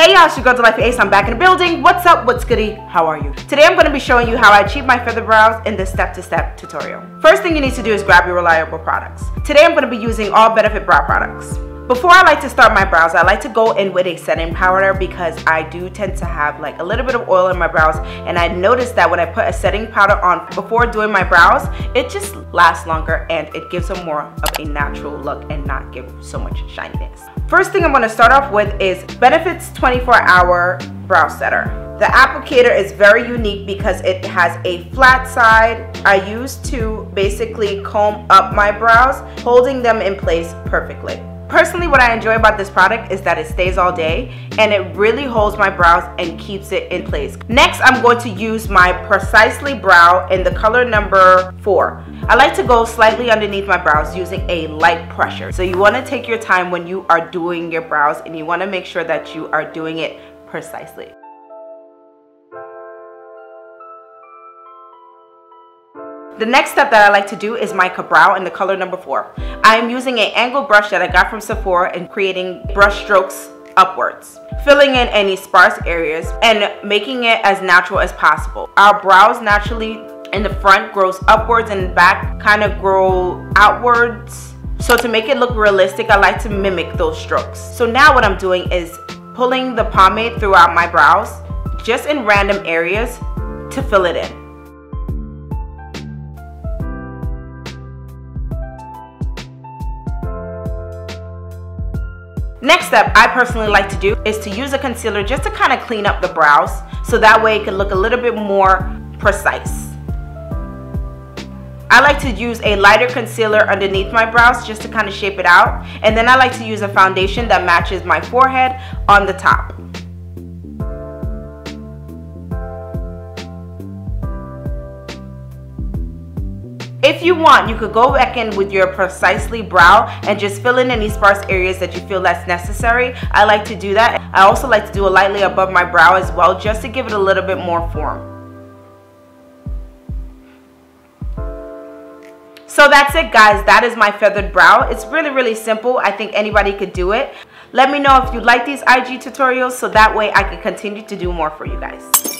Hey y'all, it's your girl Delightful Ace. I'm back in the building. What's up? What's goody? How are you? Today I'm going to be showing you how I achieve my feathered brows in this step-to-step tutorial. First thing you need to do is grab your reliable products. Today I'm going to be using All Benefit Brow Products. Before I like to start my brows, I like to go in with a setting powder because I do tend to have like a little bit of oil in my brows, and I noticed that when I put a setting powder on before doing my brows, it just lasts longer and it gives them more of a natural look and not give so much shininess. First thing I'm going to start off with is Benefit's 24-hour brow setter. The applicator is very unique because it has a flat side I use to basically comb up my brows, holding them in place perfectly. Personally, what I enjoy about this product is that it stays all day and it really holds my brows and keeps it in place. Next, I'm going to use my Precisely Brow in the color number 4. I like to go slightly underneath my brows using a light pressure. So you want to take your time when you are doing your brows and you want to make sure that you are doing it precisely. The next step that I like to do is my Ka-Brow in the color number 4. I am using an angled brush that I got from Sephora and creating brush strokes upwards, filling in any sparse areas and making it as natural as possible. Our brows naturally in the front grows upwards and back kind of grow outwards. So to make it look realistic, I like to mimic those strokes. So now what I'm doing is pulling the pomade throughout my brows, just in random areas to fill it in. Next step I personally like to do is to use a concealer just to kind of clean up the brows so that way it can look a little bit more precise. I like to use a lighter concealer underneath my brows just to kind of shape it out, and then I like to use a foundation that matches my forehead on the top. If you want, you could go back in with your Precisely Brow and just fill in any sparse areas that you feel that's necessary. I like to do that. I also like to do it lightly above my brow as well, just to give it a little bit more form. So that's it, guys. That is my feathered brow. It's really simple. I think anybody could do it. Let me know if you like these IG tutorials so that way I can continue to do more for you guys.